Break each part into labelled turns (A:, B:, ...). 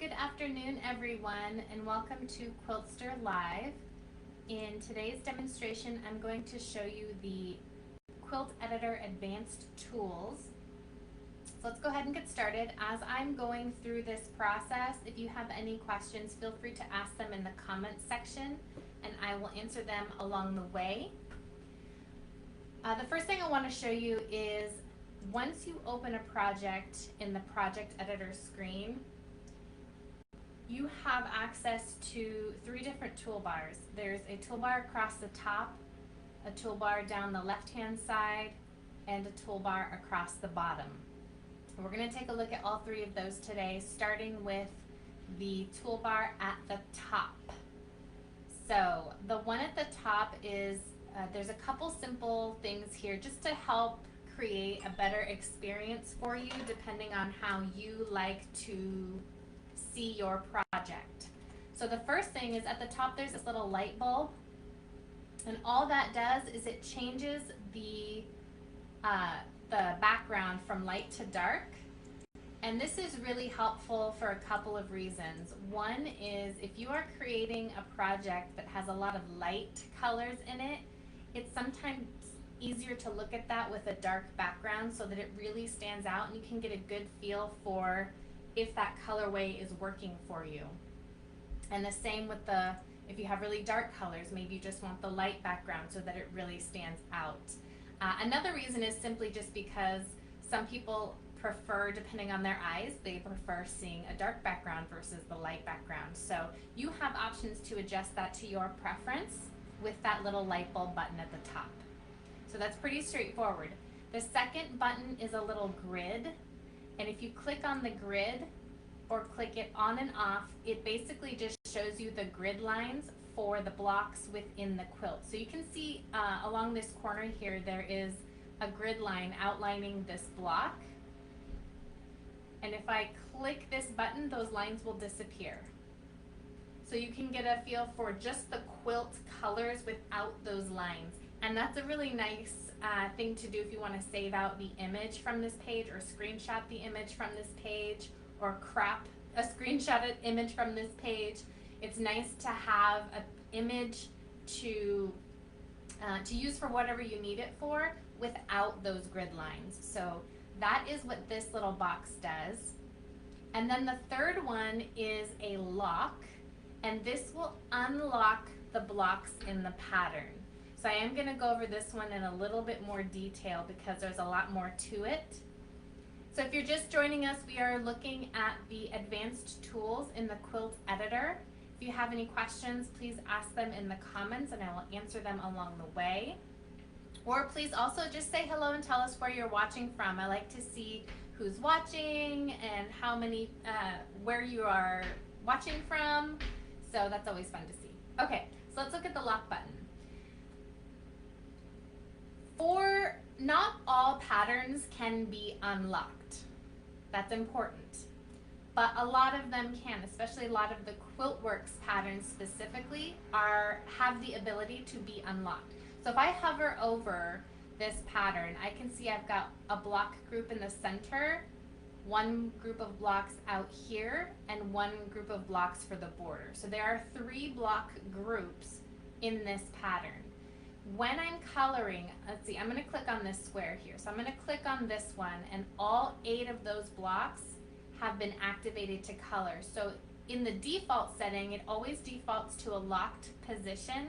A: Good afternoon, everyone, and welcome to Quiltster Live. In today's demonstration, I'm going to show you the Quilt Editor Advanced Tools. So let's go ahead and get started. As I'm going through this process, if you have any questions, feel free to ask them in the comments section, and I will answer them along the way. The first thing I want to show you is once you open a project in the Project Editor screen, you have access to three different toolbars. There's a toolbar across the top, a toolbar down the left-hand side, and a toolbar across the bottom. We're going to take a look at all three of those today, starting with the toolbar at the top. So the one at the top is, there's a couple simple things here just to help create a better experience for you depending on how you like to see your project. So the first thing is at the top there's this little light bulb, and all that does is it changes the background from light to dark. And this is really helpful for a couple of reasons. One is if you are creating a project that has a lot of light colors in it, it's sometimes easier to look at that with a dark background so that it really stands out and you can get a good feel for if that colorway is working for you. And the same with if you have really dark colors, maybe you just want the light background so that it really stands out. Another reason is simply just because some people prefer, depending on their eyes, they prefer seeing a dark background versus the light background. So you have options to adjust that to your preference with that little light bulb button at the top. So that's pretty straightforward. The second button is a little grid. And if you click on the grid or click it on and off, it basically just shows you the grid lines for the blocks within the quilt. So you can see along this corner here, there is a grid line outlining this block. And if I click this button, those lines will disappear. So you can get a feel for just the quilt colors without those lines. And that's a really nice thing to do if you want to save out the image from this page or screenshot the image from this page or crop a screenshotted image from this page. It's nice to have an image to use for whatever you need it for without those grid lines. So that is what this little box does. And then the third one is a lock, and this will unlock the blocks in the pattern. So I am going to go over this one in a little bit more detail because there's a lot more to it. So if you're just joining us, we are looking at the advanced tools in the Quilt Editor. If you have any questions, please ask them in the comments and I will answer them along the way. Or please also just say hello and tell us where you're watching from. I like to see who's watching and how many, where you are watching from. So that's always fun to see. Okay, so let's look at the lock button. Not all patterns can be unlocked. That's important. But a lot of them can, especially a lot of the QuiltWorks patterns specifically have the ability to be unlocked. So if I hover over this pattern, I can see I've got a block group in the center, one group of blocks out here, and one group of blocks for the border. So there are three block groups in this pattern. When I'm coloring, let's see, I'm going to click on this square here. So I'm going to click on this one, and all 8 of those blocks have been activated to color. So in the default setting, it always defaults to a locked position.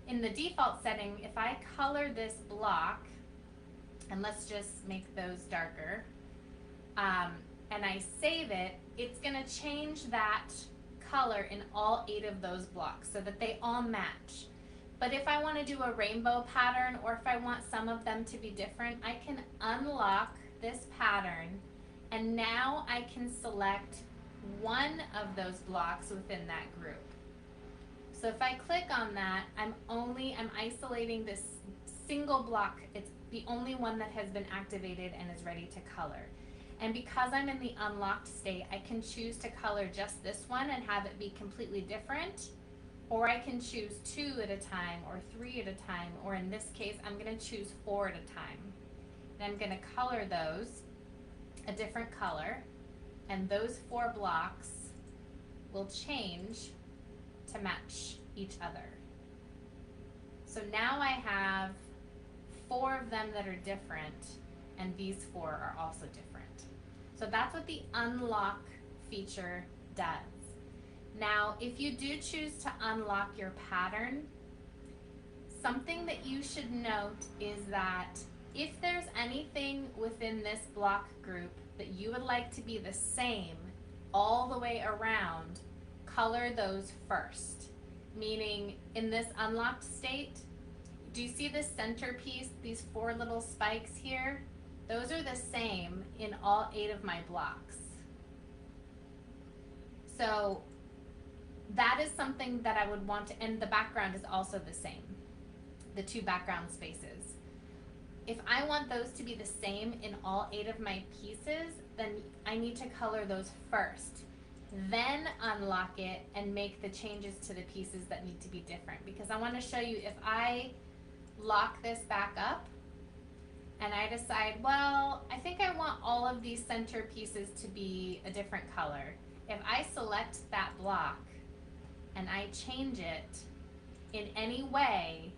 A: In the default setting, if I color this block, and let's just make those darker, and I save it, it's going to change that color in all 8 of those blocks so that they all match. But if I want to do a rainbow pattern, or if I want some of them to be different, I can unlock this pattern, and now I can select one of those blocks within that group. So if I click on that, I'm isolating this single block. It's the only one that has been activated and is ready to color. And because I'm in the unlocked state, I can choose to color just this one and have it be completely different. Or I can choose 2 at a time or 3 at a time, or in this case, I'm going to choose 4 at a time. And I'm going to color those a different color, and those 4 blocks will change to match each other. So now I have 4 of them that are different, and these 4 are also different. So that's what the unlock feature does. Now, if you do choose to unlock your pattern, something that you should note is that if there's anything within this block group that you would like to be the same all the way around, color those first. Meaning, in this unlocked state, do you see this centerpiece, these 4 little spikes here? Those are the same in all 8 of my blocks. So that is something that I would want to, and the background is also the same, the 2 background spaces. If I want those to be the same in all 8 of my pieces, then I need to color those first. Then unlock it and make the changes to the pieces that need to be different. Because I want to show you, if I lock this back up and I decide, well, I think I want all of these center pieces to be a different color. If I select that block and I change it in any way,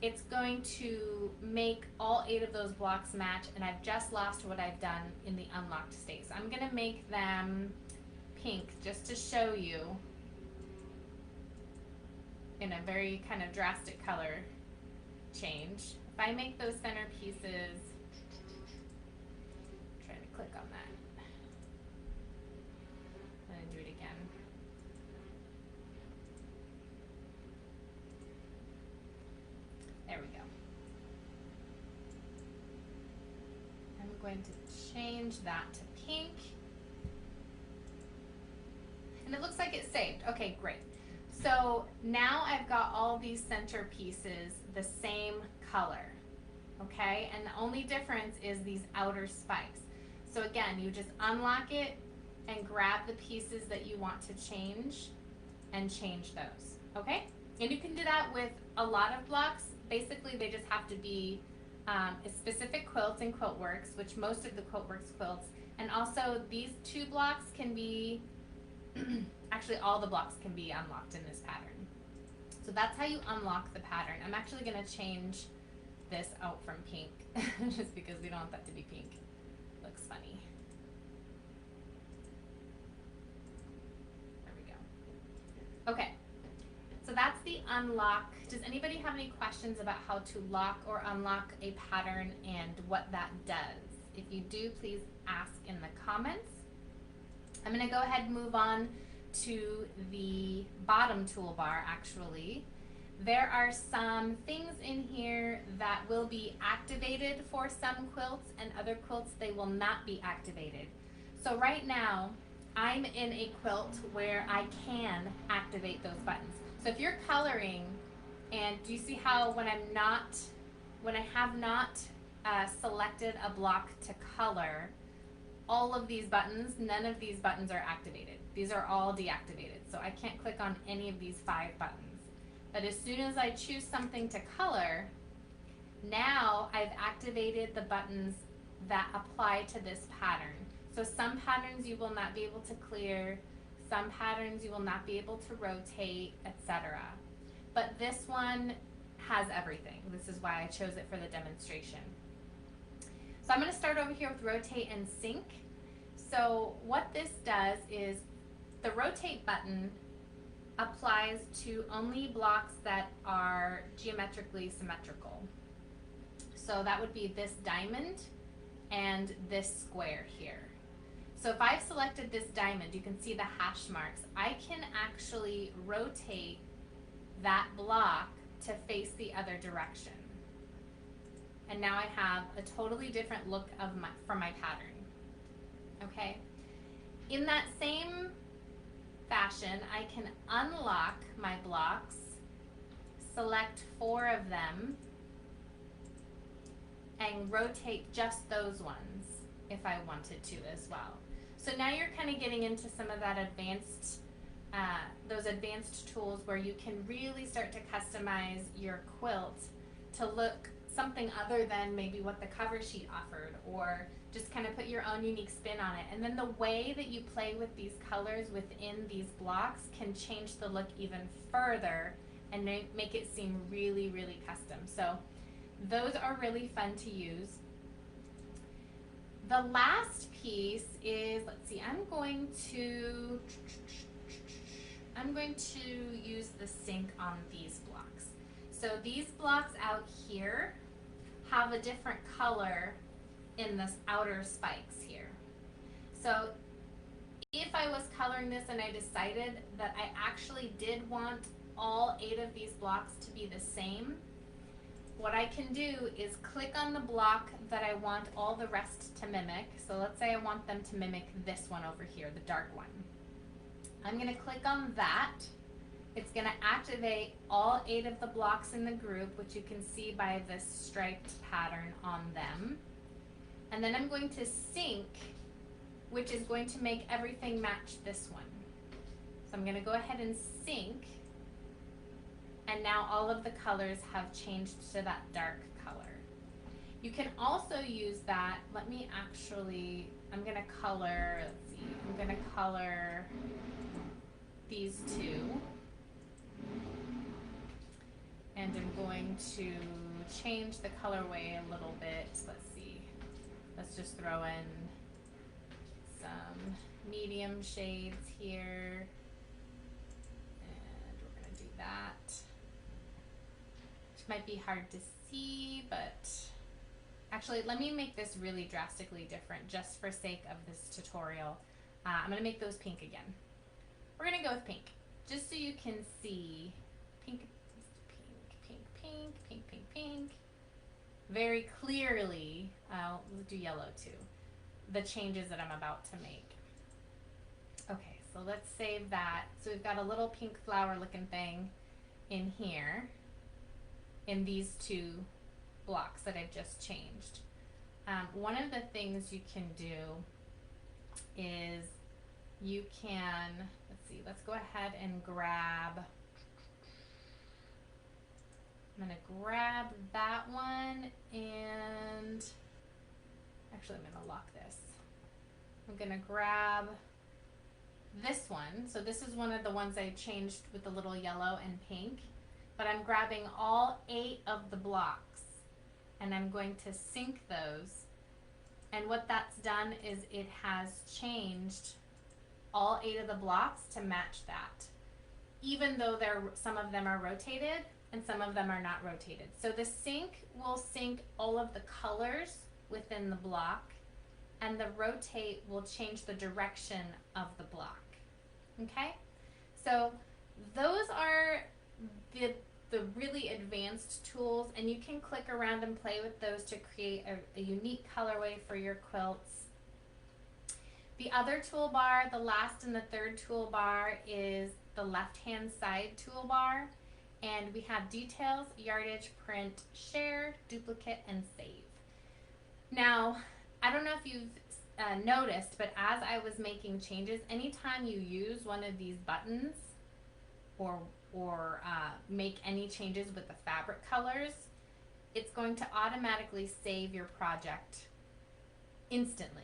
A: it's going to make all 8 of those blocks match, and I've just lost what I've done in the unlocked state. So I'm going to make them pink just to show you in a very kind of drastic color change. If I make those center pieces, try to click on that, and then do it again. There we go. I'm going to change that to pink. And it looks like it's saved. Okay, great. So now I've got all these center pieces the same color, okay? And the only difference is these outer spikes. So again, you just unlock it and grab the pieces that you want to change and change those, okay? And you can do that with a lot of blocks. Basically, they just have to be a specific quilt in Quiltworks, which most of the Quiltworks quilts, and also these 2 blocks can be actually all the blocks can be unlocked in this pattern. So that's how you unlock the pattern. I'm actually going to change this out from pink just because we don't want that to be pink. Looks funny. There we go. Okay, so that's the unlock. Does anybody have any questions about how to lock or unlock a pattern and what that does? If you do, please ask in the comments. I'm going to go ahead and move on to the bottom toolbar. Actually, there are some things in here that will be activated for some quilts, and other quilts they will not be activated. So right now I'm in a quilt where I can activate those buttons. So if you're coloring, and do you see how when I have not selected a block to color, all of these buttons, none of these buttons are activated. These are all deactivated. So I can't click on any of these 5 buttons. But as soon as I choose something to color, now I've activated the buttons that apply to this pattern. So some patterns you will not be able to clear, some patterns you will not be able to rotate, etc. But this one has everything. This is why I chose it for the demonstration. So I'm going to start over here with rotate and sync. So what this does is the rotate button applies to only blocks that are geometrically symmetrical. So that would be this diamond and this square here. So if I've selected this diamond, you can see the hash marks. I can actually rotate that block to face the other direction. And now I have a totally different look of for my pattern. Okay? In that same fashion, I can unlock my blocks, select 4 of them, and rotate just those ones if I wanted to as well. So now you're kind of getting into some of that advanced, those advanced tools where you can really start to customize your quilt to look something other than maybe what the cover sheet offered, or just kind of put your own unique spin on it. And then the way that you play with these colors within these blocks can change the look even further and make it seem really, really custom. So those are really fun to use. The last piece is, let's see, I'm going to use the sink on these blocks. So these blocks out here have a different color in the outer spikes here. So if I was coloring this and I decided that I actually did want all 8 of these blocks to be the same, what I can do is click on the block that I want all the rest to mimic. So let's say I want them to mimic this one over here, the dark one. I'm going to click on that. It's going to activate all 8 of the blocks in the group, which you can see by this striped pattern on them. And then I'm going to sync, which is going to make everything match this one. So I'm going to go ahead and sync, and now all of the colors have changed to that dark color. You can also use that, let me actually, I'm going to color, let's see, I'm going to color these 2. And I'm going to change the colorway a little bit. Let's see. Let's just throw in some medium shades here. And we're going to do that. Which might be hard to see, but actually let me make this really drastically different just for sake of this tutorial. I'm going to make those pink again. We're going to go with pink, just so you can see pink, pink, pink, pink, pink, pink, very clearly. I'll do yellow too, the changes that I'm about to make. Okay, so let's save that. So we've got a little pink flower looking thing in here, in these 2 blocks that I've just changed. One of the things you can do is you can, let's see, let's go ahead and grab, I'm going to grab that one, and actually I'm going to lock this. I'm going to grab this one. So this is one of the ones I changed with the little yellow and pink, but I'm grabbing all 8 of the blocks and I'm going to sync those. And what that's done is it has changed all 8 of the blocks to match that, even though some of them are rotated and some of them are not rotated. So the sync will sync all of the colors within the block, and the rotate will change the direction of the block. Okay? So those are the really advanced tools, and you can click around and play with those to create a unique colorway for your quilts. The other toolbar, the last and the third toolbar, is the left-hand side toolbar, and we have details, yardage, print, share, duplicate, and save. Now, I don't know if you've noticed, but as I was making changes, anytime you use one of these buttons or make any changes with the fabric colors, it's going to automatically save your project instantly.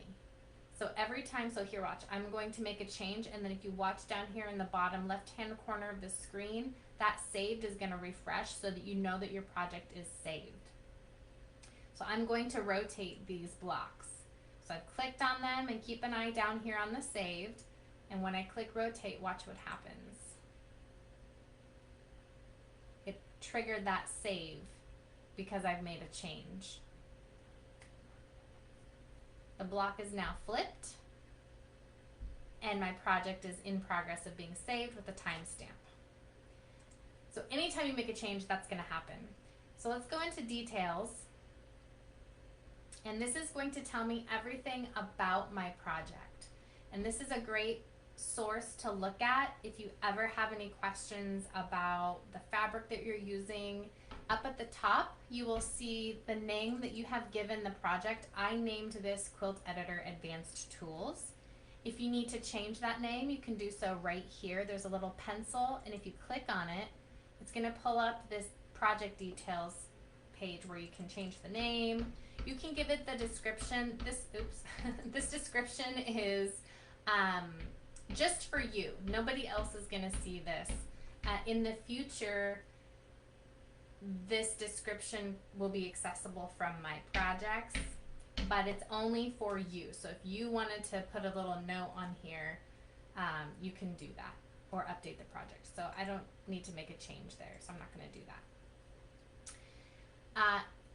A: So every time, so here watch, I'm going to make a change, and then if you watch down here in the bottom left hand corner of the screen, that saved is going to refresh so that you know that your project is saved. So I'm going to rotate these blocks. So I've clicked on them, and keep an eye down here on the saved, and when I click rotate, watch what happens. It triggered that save because I've made a change. The block is now flipped, and my project is in progress of being saved with a timestamp. So anytime you make a change, that's going to happen. So let's go into details, and this is going to tell me everything about my project. And this is a great source to look at if you ever have any questions about the fabric that you're using. Up at the top, you will see the name that you have given the project. I named this Quilt Editor Advanced Tools. If you need to change that name, you can do so right here. There's a little pencil, and if you click on it, it's going to pull up this project details page where you can change the name. You can give it the description. This description is just for you. Nobody else is going to see this. In the future, this description will be accessible from my projects, but it's only for you. So if you wanted to put a little note on here, you can do that or update the project. So I don't need to make a change there, so I'm not going to do that.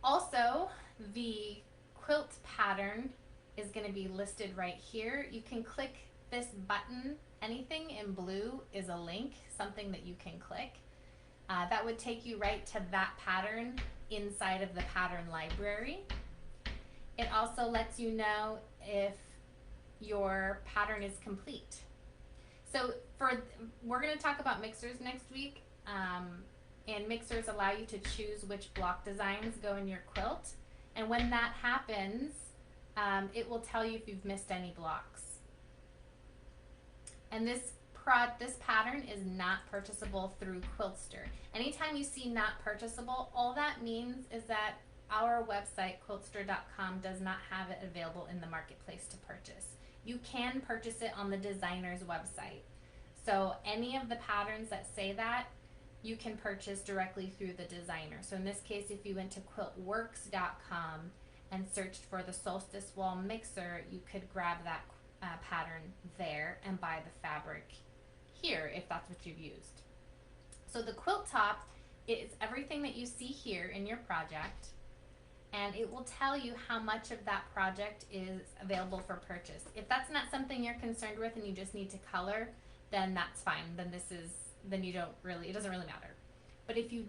A: Also, the quilt pattern is going to be listed right here. You can click this button. Anything in blue is a link, something that you can click. That would take you right to that pattern inside of the pattern library. It also lets you know if your pattern is complete. So we're going to talk about mixers next week, and mixers allow you to choose which block designs go in your quilt. And when that happens, it will tell you if you've missed any blocks. And this pattern is not purchasable through Quiltster. Anytime you see not purchasable, all that means is that our website, quiltster.com, does not have it available in the marketplace to purchase. You can purchase it on the designer's website. So any of the patterns that say that, you can purchase directly through the designer. So in this case, if you went to quiltworks.com and searched for the solstice wall mixer, you could grab that pattern there and buy the fabric here if that's what you've used. So the quilt top is everything that you see here in your project, and it will tell you how much of that project is available for purchase. If that's not something you're concerned with and you just need to color, then that's fine. Then it doesn't really matter. But if you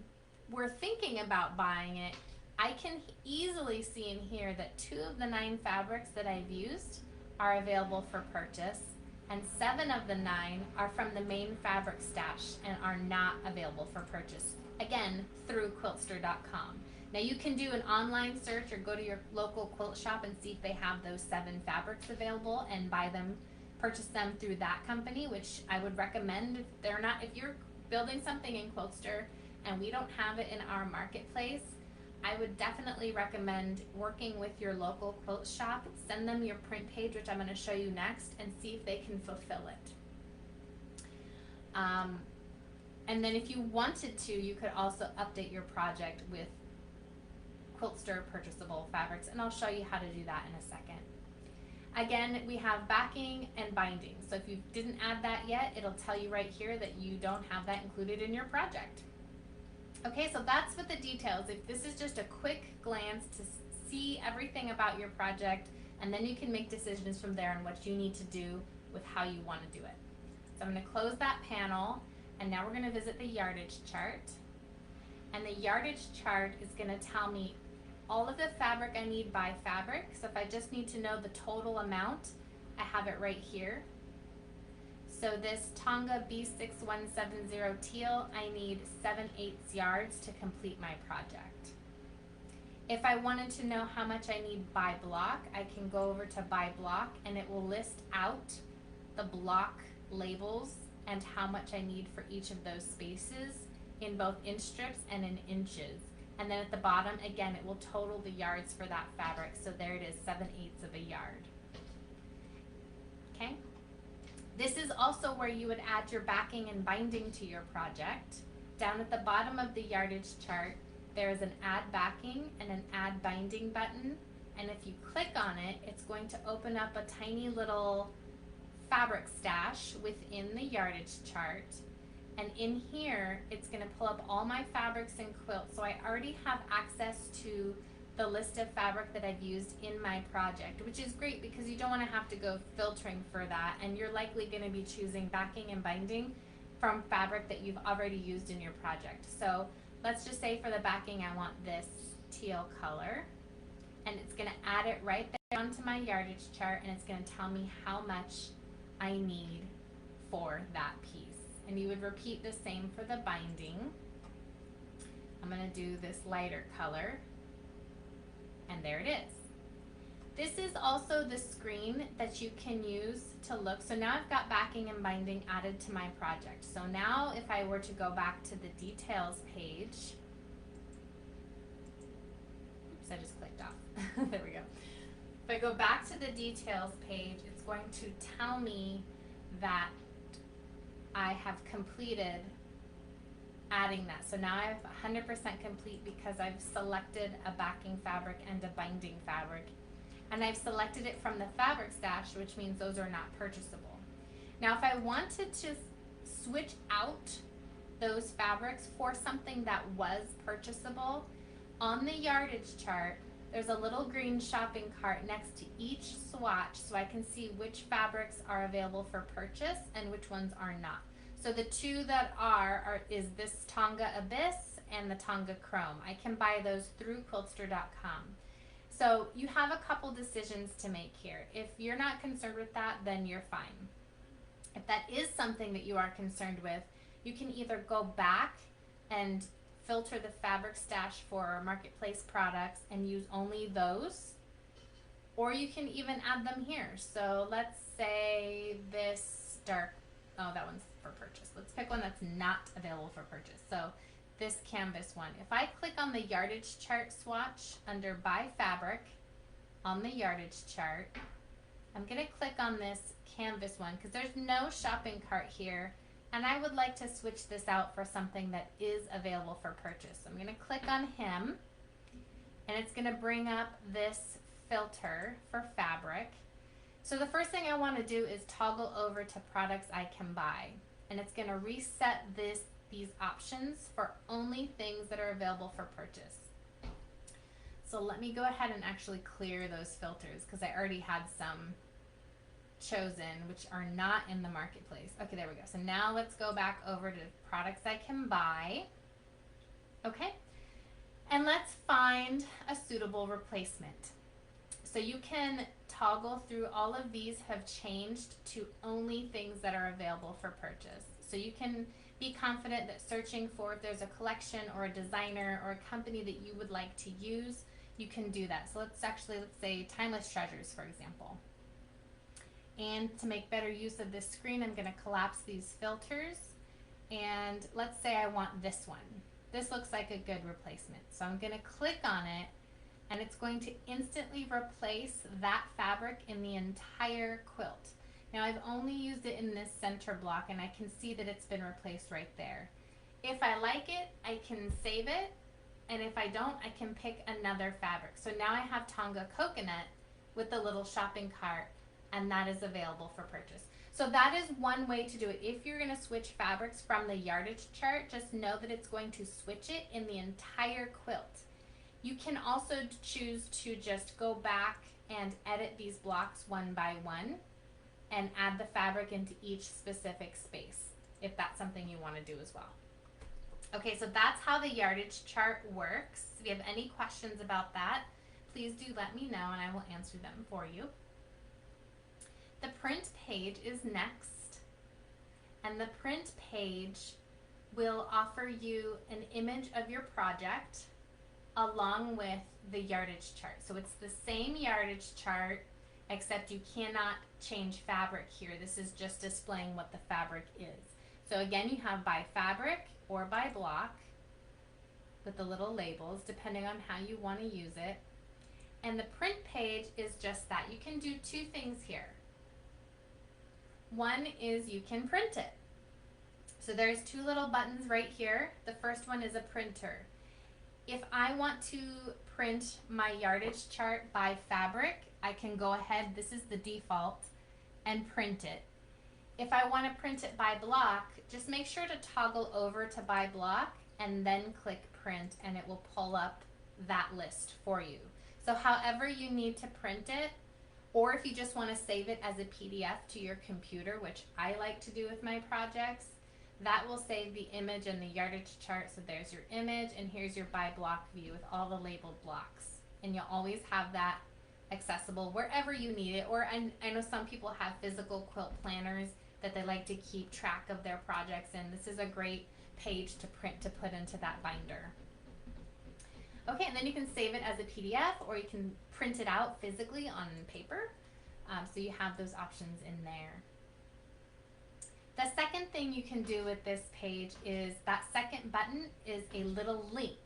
A: were thinking about buying it, I can easily see in here that 2 of the 9 fabrics that I've used are available for purchase, and 7 of the 9 are from the main fabric stash and are not available for purchase, again, through quiltster.com. Now you can do an online search or go to your local quilt shop and see if they have those 7 fabrics available and purchase them through that company, which I would recommend. If you're building something in Quiltster and we don't have it in our marketplace, I would definitely recommend working with your local quilt shop. Send them your print page, which I'm going to show you next, and see if they can fulfill it. And then if you wanted to, you could also update your project with Quiltster purchasable fabrics, and I'll show you how to do that in a second. Again, we have backing and binding. So if you didn't add that yet, it'll tell you right here that you don't have that included in your project. Okay, so that's with the details. If this is just a quick glance to see everything about your project, and then you can make decisions from there on what you need to do with how you want to do it. So I'm going to close that panel, and now we're going to visit the yardage chart. And the yardage chart is going to tell me all of the fabric I need by fabric. So if I just need to know the total amount, I have it right here. So this Tonga B6170 teal, I need 7/8 yards to complete my project. If I wanted to know how much I need by block, I can go over to by block, and it will list out the block labels and how much I need for each of those spaces in both inch strips and in inches. And then at the bottom, again, it will total the yards for that fabric. So there it is, 7/8 of a yard. Okay? This is also where you would add your backing and binding to your project. Down at the bottom of the yardage chart, there is an add backing and an add binding button. And if you click on it, it's going to open up a tiny little fabric stash within the yardage chart. And in here, it's going to pull up all my fabrics and quilts. So I already have access to the list of fabric that I've used in my project, which is great because you don't want to have to go filtering for that. And you're likely going to be choosing backing and binding from fabric that you've already used in your project. So let's just say for the backing, I want this teal color. And it's going to add it right there onto my yardage chart, and it's going to tell me how much I need for that piece. And you would repeat the same for the binding. I'm going to do this lighter color, and there it is. This is also the screen that you can use to look. So now I've got backing and binding added to my project. So now if I were to go back to the details page, Oops, I just clicked off. There we go. If I go back to the details page, it's going to tell me that I have completed adding that. So now I have 100% complete because I've selected a backing fabric and a binding fabric. And I've selected it from the fabric stash, which means those are not purchasable. Now if I wanted to switch out those fabrics for something that was purchasable, on the yardage chart, there's a little green shopping cart next to each swatch so I can see which fabrics are available for purchase and which ones are not. So the two that is this Tonga Abyss and the Tonga Chrome. I can buy those through Quiltster.com. So you have a couple decisions to make here. If you're not concerned with that, then you're fine. If that is something that you are concerned with, you can either go back and filter the fabric stash for marketplace products and use only those, or you can even add them here. So let's say this dark, oh, that one's for purchase. Let's pick one that's not available for purchase. So this canvas one. If I click on the yardage chart swatch under by fabric on the yardage chart, I'm going to click on this canvas one because there's no shopping cart here, and I would like to switch this out for something that is available for purchase. So I'm going to click on him, and it's going to bring up this filter for fabric. So the first thing I want to do is toggle over to products I can buy, and it's going to reset these options for only things that are available for purchase. So let me go ahead and actually clear those filters because I already had some chosen which are not in the marketplace. Okay, there we go. So now let's go back over to products I can buy. Okay, and let's find a suitable replacement. So you can toggle through. All of these have changed to only things that are available for purchase. So you can be confident that searching for if there's a collection or a designer or a company that you would like to use, you can do that. So let's say Timeless Treasures, for example. And to make better use of this screen, I'm going to collapse these filters. And let's say I want this one. This looks like a good replacement. So I'm going to click on it, and it's going to instantly replace that fabric in the entire quilt. Now I've only used it in this center block, and I can see that it's been replaced right there. If I like it, I can save it, and if I don't, I can pick another fabric. So now I have Tonga Coconut with the little shopping cart, and that is available for purchase. So that is one way to do it. If you're going to switch fabrics from the yardage chart, just know that it's going to switch it in the entire quilt. You can also choose to just go back and edit these blocks one by one and add the fabric into each specific space, if that's something you want to do as well. Okay, so that's how the yardage chart works. If you have any questions about that, please do let me know and I will answer them for you. The print page is next, and the print page will offer you an image of your project along with the yardage chart. So it's the same yardage chart, except you cannot change fabric here. This is just displaying what the fabric is. So again, you have by fabric or by block with the little labels, depending on how you want to use it. And the print page is just that. You can do two things here. One is you can print it. So there's two little buttons right here. The first one is a printer. If I want to print my yardage chart by fabric, I can go ahead, this is the default, and print it. If I want to print it by block, just make sure to toggle over to by block and then click print, and it will pull up that list for you. So however you need to print it, or if you just want to save it as a PDF to your computer, which I like to do with my projects, that will save the image and the yardage chart. So there's your image, and here's your by block view with all the labeled blocks. And you'll always have that accessible wherever you need it. Or I know some people have physical quilt planners that they like to keep track of their projects in. This is a great page to print to put into that binder. Okay, and then you can save it as a PDF, or you can print it out physically on paper. So you have those options in there. The second thing you can do with this page is that second button is a little link.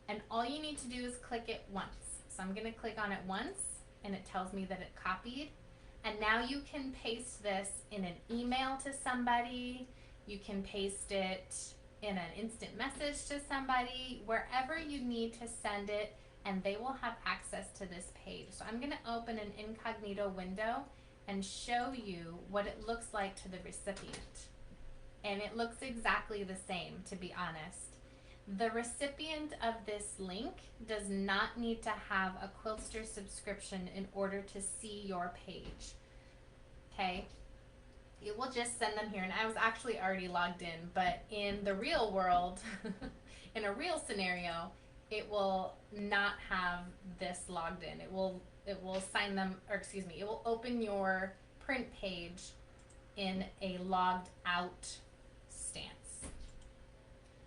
A: and all you need to do is click it once. So I'm going to click on it once, and it tells me that it copied. And now you can paste this in an email to somebody. You can paste it in an instant message to somebody, wherever you need to send it, and they will have access to this page. So I'm going to open an incognito window and show you what it looks like to the recipient. And it looks exactly the same, to be honest. The recipient of this link does not need to have a Quiltster subscription in order to see your page. Okay? It will just send them here, and I was actually already logged in, but in the real world, in a real scenario, it will not have this logged in. It will sign them, or excuse me, it will open your print page in a logged out stance.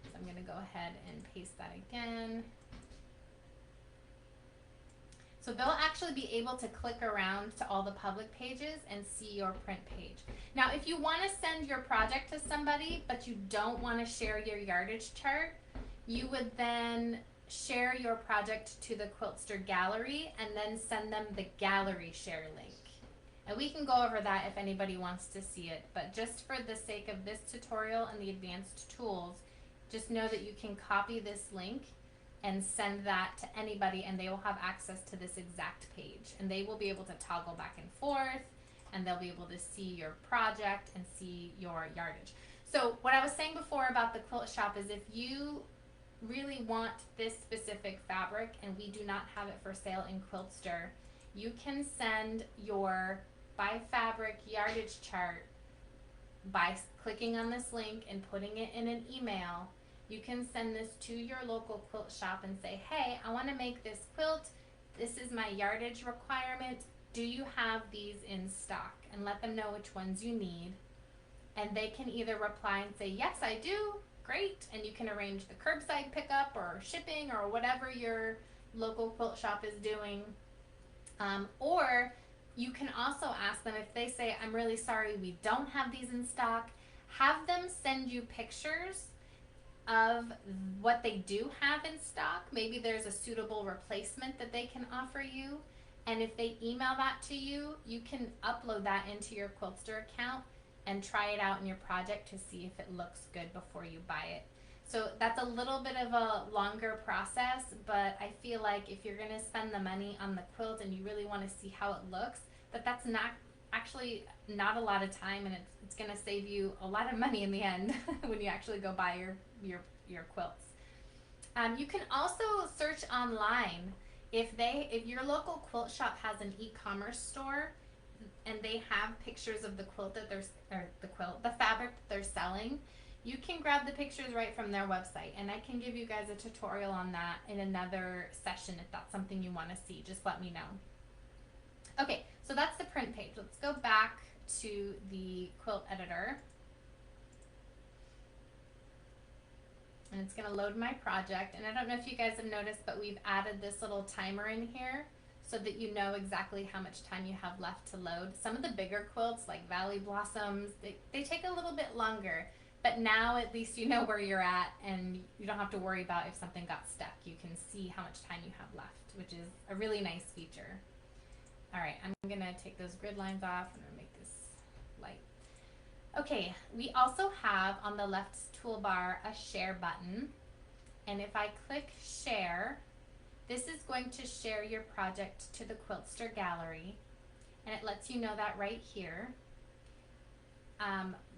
A: So I'm going to go ahead and paste that again. So they'll actually be able to click around to all the public pages and see your print page. Now, if you want to send your project to somebody, but you don't want to share your yardage chart, you would then share your project to the Quiltster gallery and then send them the gallery share link. And we can go over that if anybody wants to see it, but just for the sake of this tutorial and the advanced tools, just know that you can copy this link and send that to anybody, and they will have access to this exact page, and they will be able to toggle back and forth, and they'll be able to see your project and see your yardage. So what I was saying before about the quilt shop is, if you really want this specific fabric and we do not have it for sale in Quiltster, you can send your by fabric yardage chart by clicking on this link and putting it in an email. You can send this to your local quilt shop and say, hey, I want to make this quilt. This is my yardage requirement. Do you have these in stock? And let them know which ones you need. And they can either reply and say, yes, I do. Great. And you can arrange the curbside pickup or shipping or whatever your local quilt shop is doing. Or you can also ask them, if they say, I'm really sorry, we don't have these in stock, have them send you pictures of what they do have in stock. Maybe there's a suitable replacement that they can offer you. And if they email that to you, you can upload that into your Quiltster account and try it out in your project to see if it looks good before you buy it. So that's a little bit of a longer process, but I feel like if you're going to spend the money on the quilt and you really want to see how it looks, that's not actually not a lot of time, and it's going to save you a lot of money in the end when you actually go buy your quilts. You can also search online. If your local quilt shop has an e-commerce store and they have pictures of the quilt that the fabric that they're selling, you can grab the pictures right from their website, and I can give you guys a tutorial on that in another session if that's something you want to see. Just let me know. Okay, so that's the print page. Let's go back to the quilt editor. And it's going to load my project. And I don't know if you guys have noticed, but we've added this little timer in here so that you know exactly how much time you have left to load. Some of the bigger quilts, like Valley Blossoms, they take a little bit longer. But now at least you know where you're at, and you don't have to worry about if something got stuck. You can see how much time you have left, which is a really nice feature. All right, I'm going to take those grid lines off. I'm going to make this light. Okay, we also have on the left toolbar a share button. And if I click share, this is going to share your project to the Quiltster gallery. And it lets you know that right here.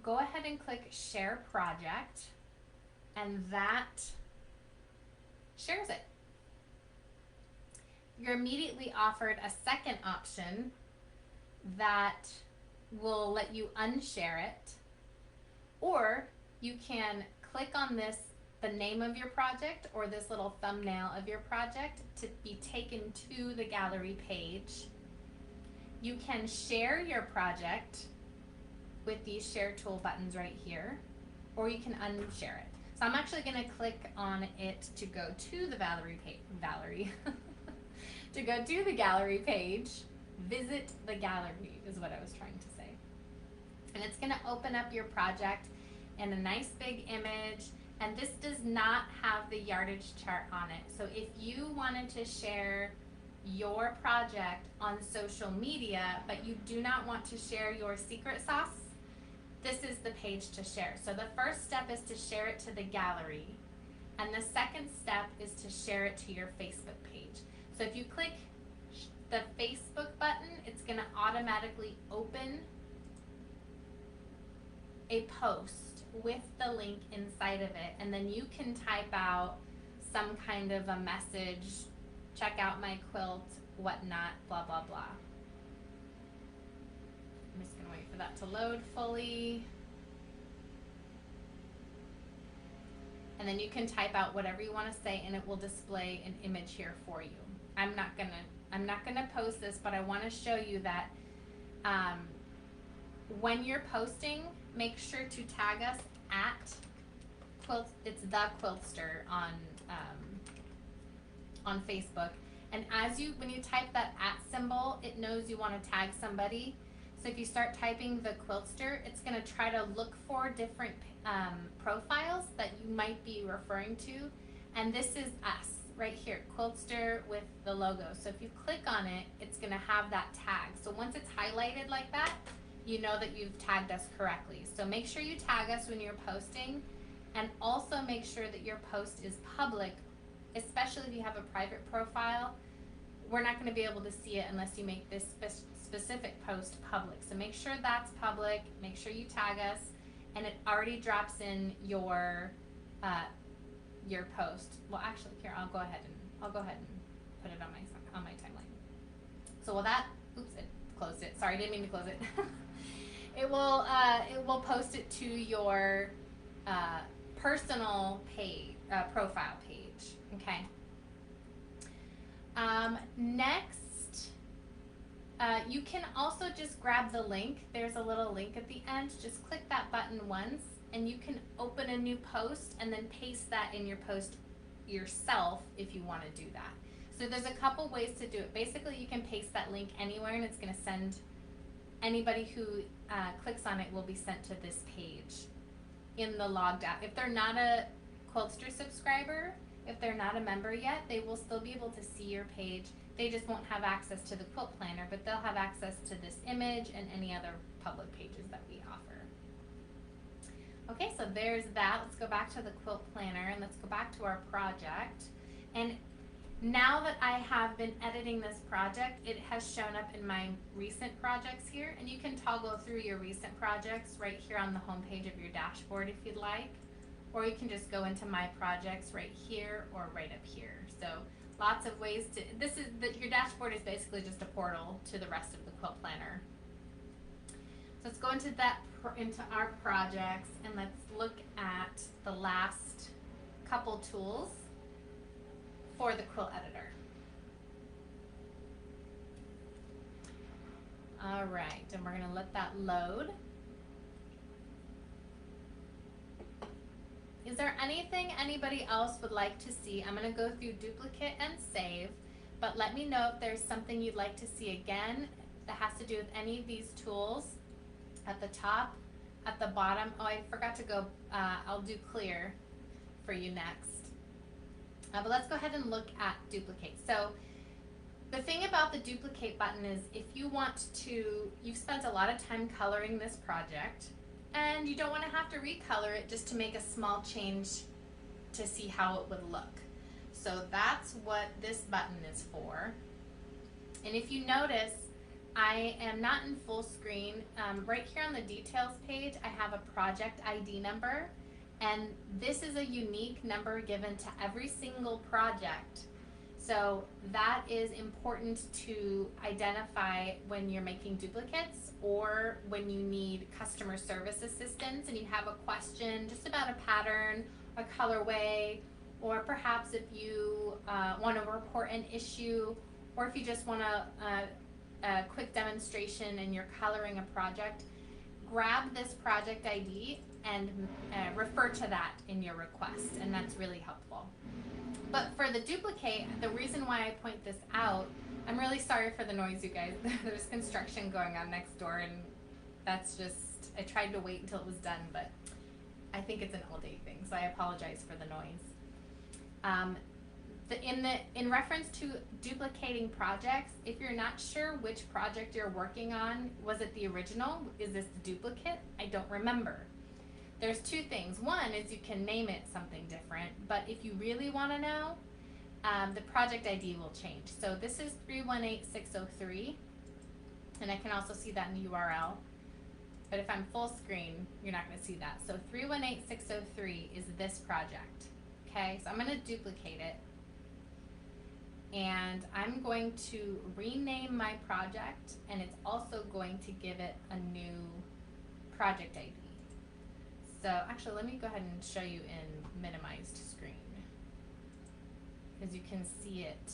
A: Go ahead and click share project, and that shares it. You're immediately offered a second option that will let you unshare it, or you can click on this, the name of your project, or this little thumbnail of your project, to be taken to the gallery page. You can share your project with these share tool buttons right here, or you can unshare it. So I'm actually going to click on it to go to the to go to the gallery page. Visit the gallery is what I was trying to say. And it's going to open up your project in a nice big image. And this does not have the yardage chart on it. So if you wanted to share your project on social media, but you do not want to share your secret sauce, this is the page to share. So the first step is to share it to the gallery, and the second step is to share it to your Facebook page. So if you click the Facebook button, it's going to automatically open a post with the link inside of it, and then you can type out some kind of a message, check out my quilt, whatnot, blah blah blah. I'm just gonna wait for that to load fully, and then you can type out whatever you want to say, and it will display an image here for you. I'm not gonna post this, but I want to show you that when you're posting, make sure to tag us at it's the Quiltster on Facebook. And when you type that @ symbol, it knows you want to tag somebody. So if you start typing the Quiltster, it's going to try to look for different profiles that you might be referring to. And this is us right here, Quiltster with the logo. So if you click on it, it's going to have that tag. So once it's highlighted like that, you know that you've tagged us correctly. So make sure you tag us when you're posting, and also make sure that your post is public, especially if you have a private profile. We're not going to be able to see it unless you make this specific post public. So make sure that's public, make sure you tag us, and it already drops in your post. Well, actually, here, I'll go ahead and put it on my timeline. So oops, it closed it. Sorry, I didn't mean to close it. It will post it to your personal page, profile page. Okay. Next, you can also just grab the link. There's a little link at the end. Just click that button once, and you can open a new post and then paste that in your post yourself if you want to do that. So there's a couple ways to do it. Basically, you can paste that link anywhere, and it's going to send anybody who clicks on it will be sent to this page in the logged out. If they're not a Quiltster subscriber, if they're not a member yet, they will still be able to see your page. They just won't have access to the Quilt Planner, but they'll have access to this image and any other public pages that we offer. Okay, so there's that. Let's go back to the Quilt Planner, and let's go back to our project. And now that I have been editing this project, it has shown up in my recent projects here, and you can toggle through your recent projects right here on the home page of your dashboard if you'd like, or you can just go into my projects right here or right up here. So lots of ways to, your dashboard is basically just a portal to the rest of the Quilt Planner. So let's go into our projects, and let's look at the last couple tools for the quilt editor. All right, and we're going to let that load. Is there anything anybody else would like to see? I'm going to go through duplicate and save, but let me know if there's something you'd like to see again that has to do with any of these tools. At the top, at the bottom, oh, I forgot to go, I'll do clear for you next. But let's go ahead and look at duplicate. So the thing about the duplicate button is if you want to, you've spent a lot of time coloring this project, and you don't want to have to recolor it just to make a small change to see how it would look. So that's what this button is for. And if you notice, I am not in full screen. Right here on the details page, I have a project ID number. And this is a unique number given to every single project. So that is important to identify when you're making duplicates, or when you need customer service assistance and you have a question just about a pattern, a colorway, or perhaps if you want to report an issue, or if you just want a quick demonstration and you're coloring a project. Grab this project ID and refer to that in your request, and that's really helpful. But for the duplicate, the reason why I point this out, I'm really sorry for the noise, you guys. There's construction going on next door, and that's just, I tried to wait until it was done, but I think it's an all day thing, so I apologize for the noise. In reference to duplicating projects, if you're not sure which project you're working on, was it the original? Is this the duplicate? I don't remember. There's two things. One is you can name it something different, but if you really want to know, the project ID will change. So this is 318603, and I can also see that in the URL. But if I'm full screen, you're not going to see that. So 318603 is this project. Okay, so I'm going to duplicate it. And I'm going to rename my project, and it's also going to give it a new project ID. So actually, let me go ahead and show you in minimized screen, because you can see it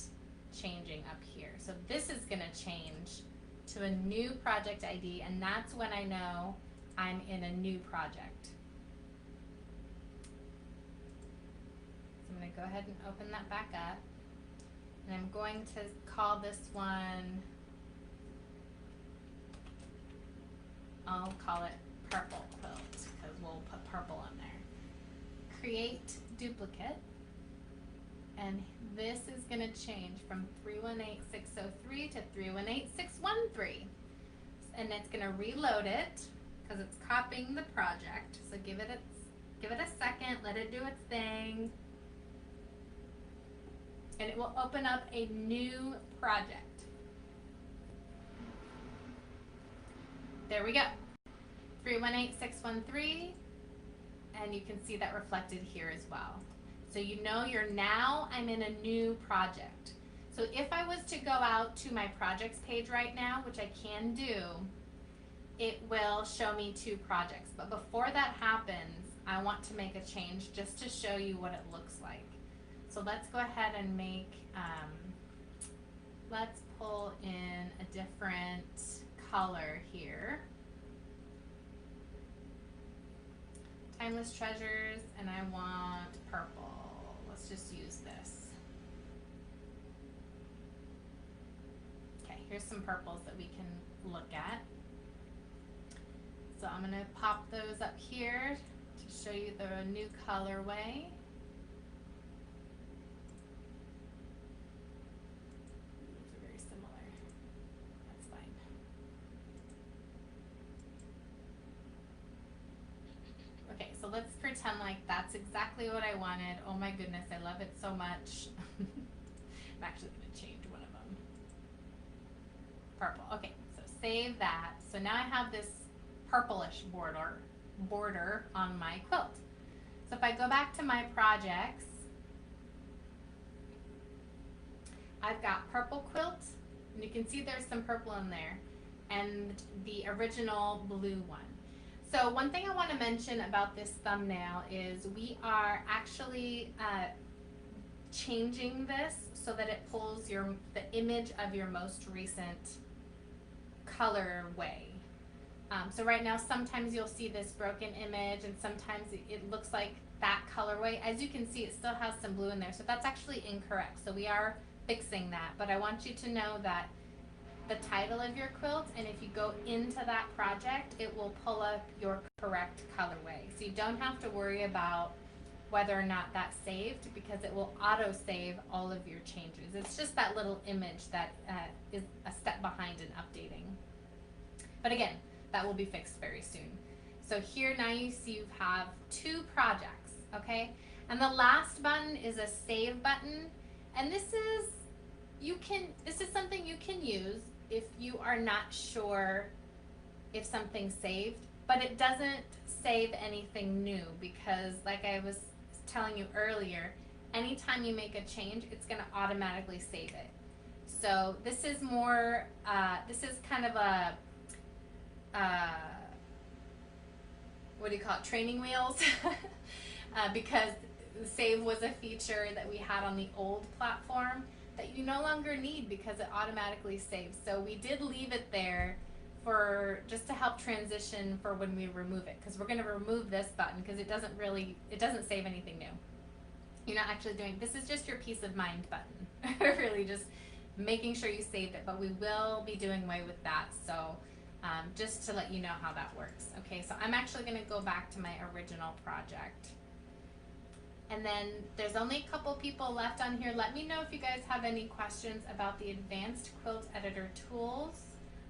A: changing up here. So this is going to change to a new project ID, and that's when I know I'm in a new project. So I'm going to go ahead and open that back up. And I'm going to call this one, I'll call it Purple Quilt, because we'll put purple on there. Create duplicate, and this is going to change from 318603 to 318613. And it's going to reload it, because it's copying the project. So give it a second, let it do its thing. And it will open up a new project. There we go. 318613, and you can see that reflected here as well. So you know I'm in a new project. So if I was to go out to my projects page right now, which I can do, it will show me two projects. But before that happens, I want to make a change just to show you what it looks like. So let's go ahead and make, let's pull in a different color here. Timeless Treasures, and I want purple. Let's just use this. Okay, here's some purples that we can look at. So I'm going to pop those up here to show you the new colorway. So let's pretend like that's exactly what I wanted. Oh my goodness, I love it so much. I'm actually going to change one of them. Purple. Okay, so save that. So now I have this purplish border on my quilt. So if I go back to my projects, I've got purple quilt, and you can see there's some purple in there, and the original blue one. So one thing I want to mention about this thumbnail is we are actually changing this so that it pulls the image of your most recent colorway. So right now sometimes you'll see this broken image, and sometimes it looks like that colorway. As you can see, it still has some blue in there, so that's actually incorrect. So we are fixing that, but I want you to know that the title of your quilt, and if you go into that project, it will pull up your correct colorway. So you don't have to worry about whether or not that's saved, because it will auto save all of your changes. It's just that little image that is a step behind in updating. But again, that will be fixed very soon. So here now you see you have two projects, okay? And the last button is a save button, and this is something you can use if you are not sure if something's saved, but it doesn't save anything new, because like I was telling you earlier, anytime you make a change, it's going to automatically save it. So this is more, this is kind of a, what do you call it, training wheels, because save was a feature that we had on the old platform that you no longer need because it automatically saves. So we did leave it there for just to help transition for when we remove it, because we're going to remove this button because it doesn't save anything new. You're not actually doing, this is just your peace of mind button. Really just making sure you saved it, but we will be doing away with that. So just to let you know how that works. Okay, so I'm actually going to go back to my original project. And then there's only a couple people left on here. Let me know if you guys have any questions about the advanced quilt editor tools.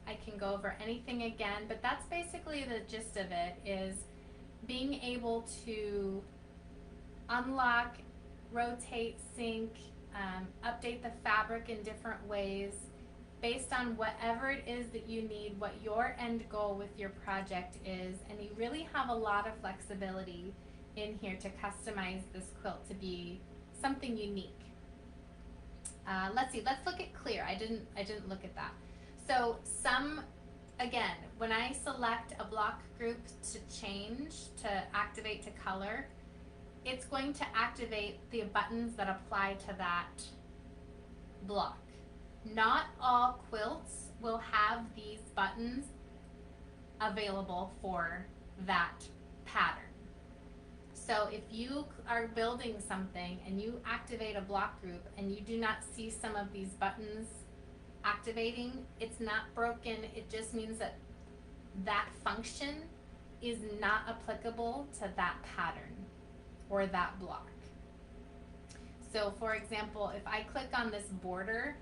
A: I can go over anything again, but that's basically the gist of it, is being able to unlock, rotate, sync, update the fabric in different ways based on whatever it is that you need, what your end goal with your project is, and you really have a lot of flexibility in here to customize this quilt to be something unique. Let's see, let's look at clear. I didn't look at that. So again, when I select a block group to change, to activate to color, it's going to activate the buttons that apply to that block. Not all quilts will have these buttons available for that pattern. So if you are building something and you activate a block group and you do not see some of these buttons activating, it's not broken. It just means that that function is not applicable to that pattern or that block. So for example, if I click on this border,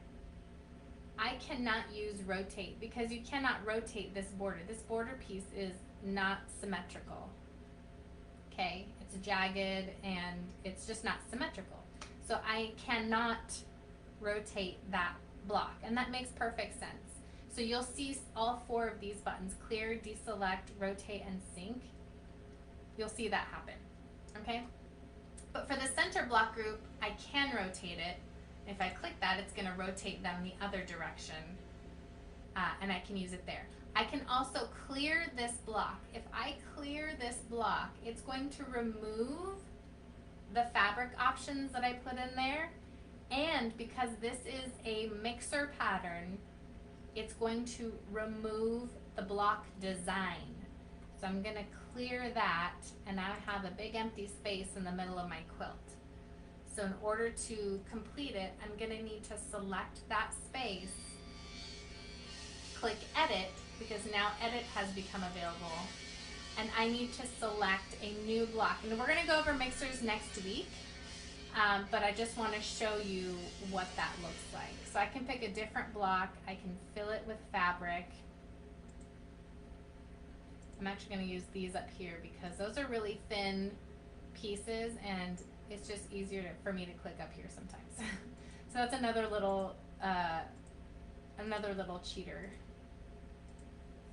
A: I cannot use rotate because you cannot rotate this border. This border piece is not symmetrical. Okay, it's jagged and it's just not symmetrical. So I cannot rotate that block, and that makes perfect sense. So you'll see all four of these buttons, clear, deselect, rotate, and sync. You'll see that happen, okay? But for the center block group, I can rotate it. If I click that, it's gonna rotate them the other direction, and I can use it there. I can also clear this block. If I clear this block, it's going to remove the fabric options that I put in there. And because this is a mixer pattern, it's going to remove the block design. So I'm going to clear that, and now I have a big empty space in the middle of my quilt. So in order to complete it, I'm going to need to select that space, click edit, because now edit has become available, and I need to select a new block. And we're going to go over mixers next week. But I just want to show you what that looks like. So I can pick a different block. I can fill it with fabric. I'm actually going to use these up here because those are really thin pieces, and it's just easier for me to click up here sometimes. So that's another little cheater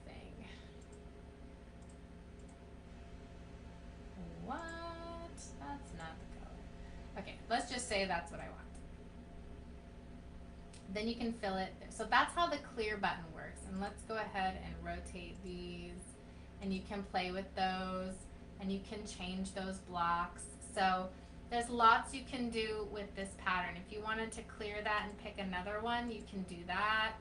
A: thing. What? That's not the color. Okay, let's just say that's what I want. Then you can fill it. So that's how the clear button works. And let's go ahead and rotate these, and you can play with those, and you can change those blocks. So there's lots you can do with this pattern. If you wanted to clear that and pick another one, you can do that.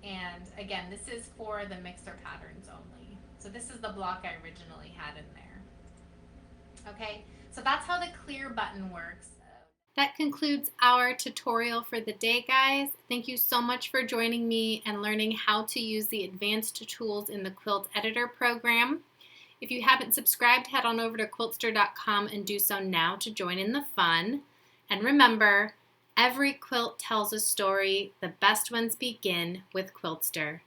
A: And again, this is for the mixer patterns only. So this is the block I originally had in there. Okay, so that's how the clear button works. That concludes our tutorial for the day, guys. Thank you so much for joining me and learning how to use the advanced tools in the Quilt Editor program. If you haven't subscribed, head on over to Quiltster.com and do so now to join in the fun. And remember, every quilt tells a story. The best ones begin with Quiltster.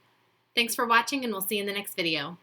A: Thanks for watching, and we'll see you in the next video.